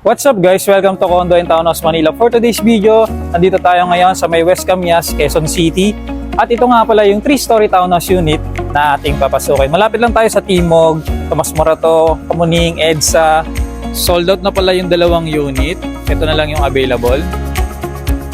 What's up guys? Welcome to Condo in Townhouse Manila. For today's video, nandito tayo ngayon sa may West Camias, Quezon City. At ito nga pala yung 3-story townhouse unit na ating papasukin. Malapit lang tayo sa Timog, Tomas Morato, Kamuning, EDSA. Sold out na pala yung dalawang unit. Ito na lang yung available.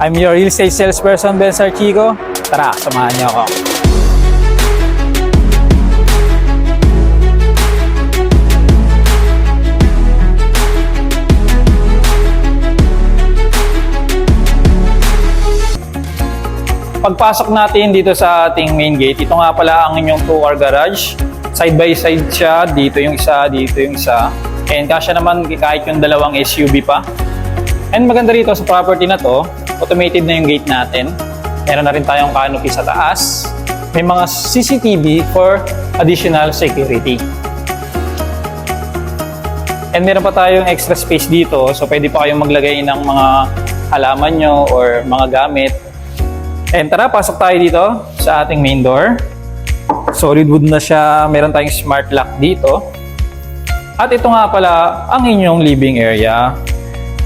I'm your real estate salesperson, Ben Sarchico. Tara, samahan niyo ako. Pagpasok natin dito sa ating main gate, ito nga pala ang inyong 2-car garage. Side by side siya, dito yung isa, dito yung isa. And kasya naman kahit yung dalawang SUV pa. And maganda rito sa property na to, automated na yung gate natin. Meron na rin tayong canopy sa taas. May mga CCTV for additional security. And meron pa tayong extra space dito, so pwede pa kayong maglagay ng mga halaman nyo or mga gamit. And tara, pasok tayo dito sa ating main door. Solid wood na siya. Meron tayong smart lock dito. At ito nga pala ang inyong living area.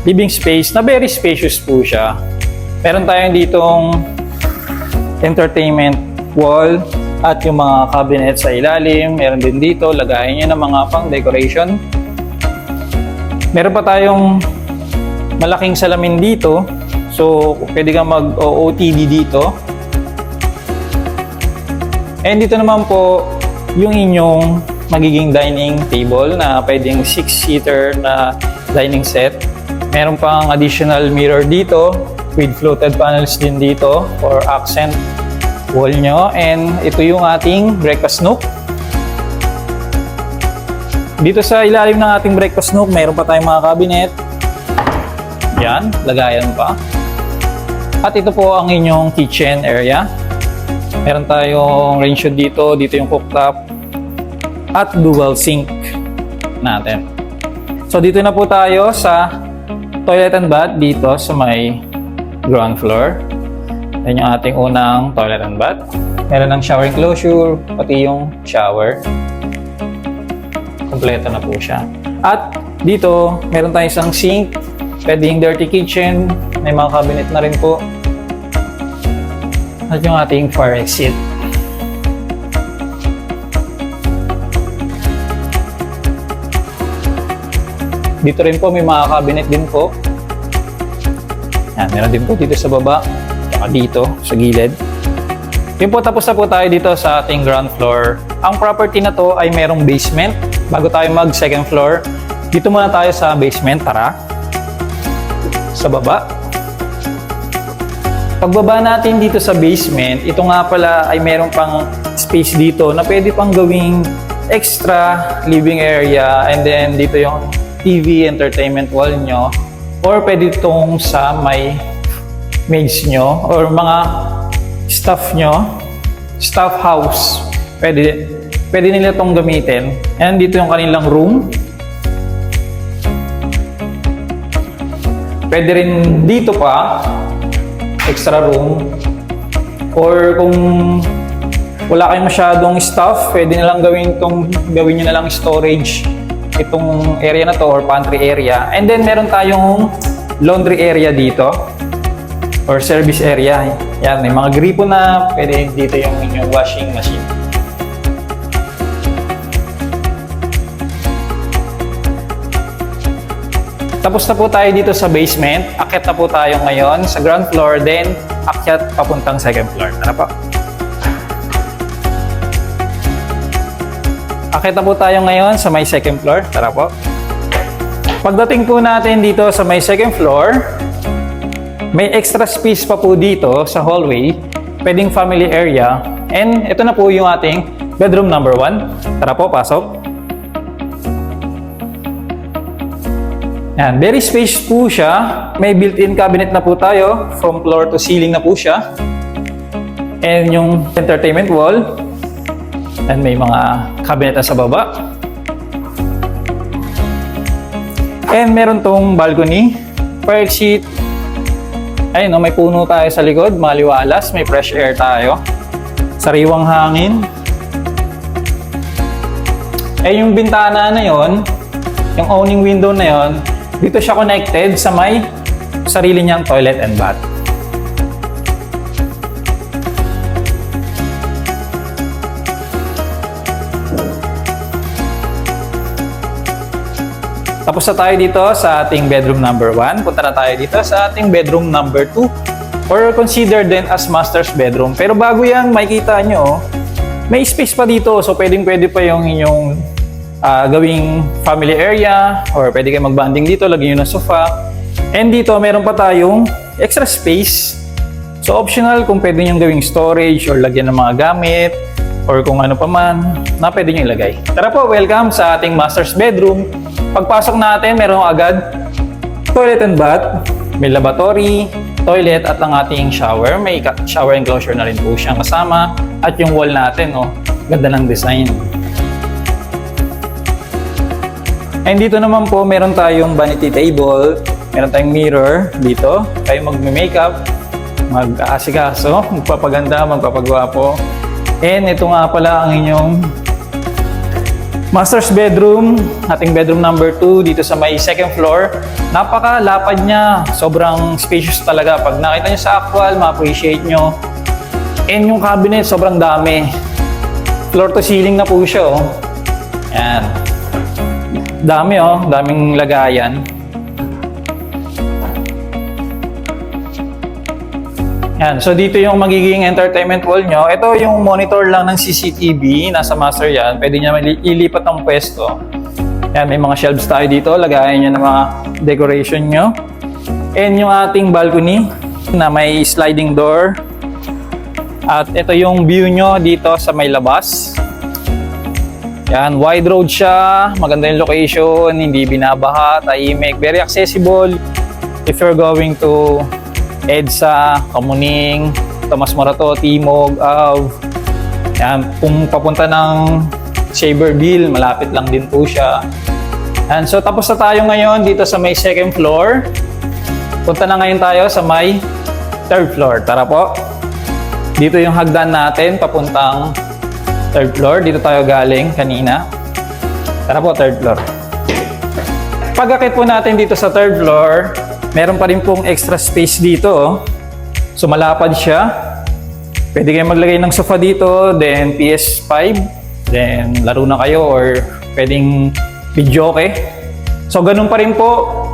Living space na very spacious po siya. Meron tayong ditong entertainment wall at yung mga cabinet sa ilalim. Meron din dito, lagayan nyo ng mga pang decoration. Meron pa tayong malaking salamin dito. So, pwede kang mag-OOTD dito. And dito naman po, yung inyong magiging dining table na pwedeng 6-seater na dining set. Meron pang additional mirror dito with fluted panels din dito for accent wall nyo. And ito yung ating breakfast nook. Dito sa ilalim ng ating breakfast nook, mayroon pa tayong mga cabinet. Yan, lagayan pa. At ito po ang inyong kitchen area. Meron tayong range hood dito, dito yung cooktop at dual sink natin. So dito na po tayo sa toilet and bath dito sa may ground floor. Yan yung ating unang toilet and bath. Meron ng shower enclosure, pati yung shower. Kompleto na po siya. At dito, meron tayong isang sink, pwedeng dirty kitchen, may mga cabinet na rin po. At yung ating fire exit. Dito rin po may mga cabinet din po. Yan, meron din po dito sa baba. Saka dito sa gilid. Yun po, tapos na po tayo dito sa ating ground floor. Ang property na to ay merong basement. Bago tayo mag second floor, dito muna tayo sa basement. Tara. Sa baba. Pagbaba natin dito sa basement, ito nga pala ay meron pang space dito na pwede pang gawing extra living area, and then dito yung TV entertainment wall nyo, or pwede itong sa may maids nyo or mga staff nyo, staff house, pwede nila itong gamitin. And dito yung kanilang room. Pwede rin dito pa extra room, or kung wala kayong masyadong stuff, pwede nilang gawin nyo na lang storage itong area na to or pantry area. And then meron tayong laundry area dito or service area. Yan, may mga gripo na, pwede dito yung inyong washing machine. Tapos na po tayo dito sa basement. Akyat na po tayo ngayon sa ground floor, then akyat papuntang second floor. Tara po. Akyat na po tayo ngayon sa may second floor. Tara po. Pagdating po natin dito sa may second floor, may extra space pa po dito sa hallway. Pwedeng family area. And ito na po yung ating bedroom number 1. Tara po, pasok. Yan, very spacious po siya. May built-in cabinet na po tayo. From floor to ceiling na po siya. And yung entertainment wall. And may mga cabinet na sa baba. And meron tong balcony. Fire exit. Ayun, no, may puno tayo sa likod. Maliwalas. May fresh air tayo. Sariwang hangin. Eh yung bintana na yon, yung owning window na yon, Dito siya connected sa may sarili niyang toilet and bath. Tapos na tayo dito sa ating bedroom number 1. Punta na tayo dito sa ating bedroom number 2 or considered din as master's bedroom. Pero bago yan, makikita nyo, may space pa dito. So pwede pa yung inyong gawing family area or pwede kayo mag-bonding dito, lagyan nyo ng sofa. And dito, meron pa tayong extra space. So optional kung pwede nyo gawing storage or lagyan ng mga gamit or kung ano pa man na pwede nyo ilagay. Tara po, welcome sa ating master's bedroom. Pagpasok natin, meron agad toilet and bath, may lavatory, toilet at ang ating shower. May shower enclosure na rin po siyang kasama. At yung wall natin, oh, ganda ng design. And dito naman po, meron tayong vanity table, meron tayong mirror dito. Kayo magme-makeup, mag-aasikaso, magpapaganda, magpapagwapo. And ito nga pala ang inyong master's bedroom, ating bedroom number 2 dito sa may second floor. Napakalapad niya, sobrang spacious talaga. Pag nakita niyo sa actual, ma-appreciate nyo. And yung cabinet, sobrang dami. Floor to ceiling na po siya, oh. Yan. Dami, oh. Daming lagayan. Yan. So dito yung magiging entertainment wall nyo. Ito yung monitor lang ng CCTV. Nasa master yan. Pwede nyo ilipat ng pwesto. Yan. May mga shelves tayo dito. Lagayan nyo ng mga decoration nyo. And yung ating balcony na may sliding door. At ito yung view nyo dito sa may labas. Yan. Wide road siya. Maganda yung location. Hindi binabaha. Tahimik. Very accessible. If you're going to EDSA, Kamuning, Tomas Morato, Timog, Av. Yan, kung papunta ng Shaverville, malapit lang din po siya. Yan, so tapos na tayo ngayon dito sa may second floor. Punta na ngayon tayo sa may third floor. Tara po. Dito yung hagdan natin papuntang third floor. Dito tayo galing kanina. Tara po, third floor. Pag-akit po natin dito sa third floor, meron pa rin pong extra space dito. So malapad siya. Pwede kayo maglagay ng sofa dito, then PS5, then laro na kayo or pwedeng videoke. So ganun pa rin po.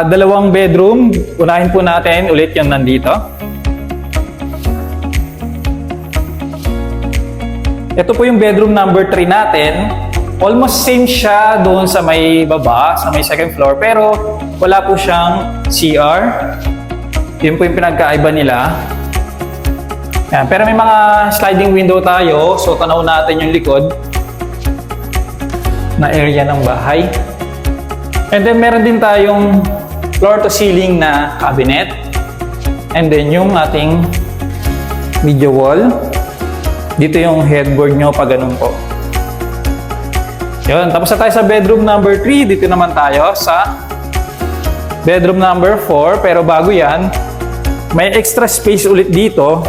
Dalawang bedroom. Unahin po natin ulit yung nandito. Ito po yung bedroom number 3 natin. Almost same siya doon sa may baba, sa may second floor, pero wala po siyang CR. Yun po yung pinagkaiba nila. Yan. Pero may mga sliding window tayo, so tanaw natin yung likod na area ng bahay. And then meron din tayong floor to ceiling na cabinet. And then yung ating media wall. Dito yung headboard nyo pag ganun po. Yun, tapos na tayo sa bedroom number 3. Dito naman tayo sa bedroom number 4. Pero bago yan, may extra space ulit dito.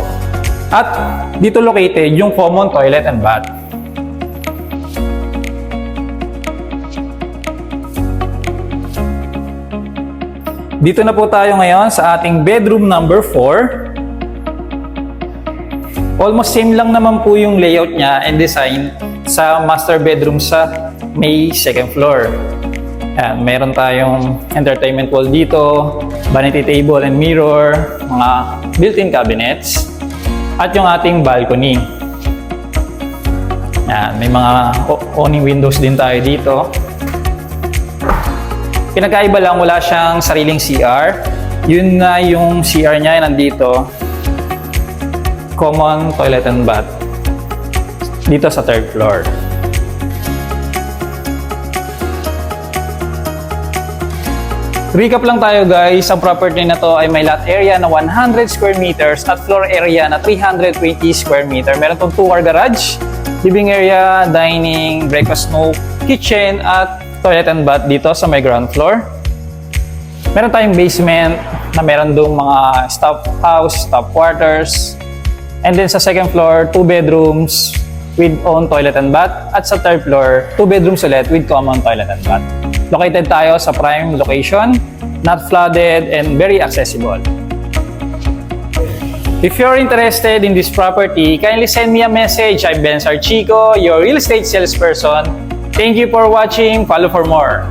At dito located yung common toilet and bath. Dito na po tayo ngayon sa ating bedroom number 4. Almost same lang naman po yung layout niya and design sa master bedroom sa may second floor. Ayan, meron tayong entertainment wall dito, vanity table and mirror, mga built-in cabinets, at yung ating balcony. Ayan, may mga awning windows din tayo dito. Pinagkaiba lang, wala siyang sariling CR. Yun na yung CR niya, nandito. Common toilet and bath. Dito sa third floor. Recap lang tayo guys, ang property na to ay may lot area na 100 square meters at floor area na 320 square meter. Meron tong 2-car garage, living area, dining, breakfast nook, kitchen at toilet and bath dito sa may ground floor. Meron tayong basement na meron dong mga staff house, staff quarters. And then sa second floor, 2 bedrooms with own toilet and bath. At sa third floor, 2 bedrooms ulit with common toilet and bath. Located tayo sa prime location, not flooded, and very accessible. If you're interested in this property, kindly send me a message. I'm Ben Sarchico, your real estate salesperson. Thank you for watching. Follow for more.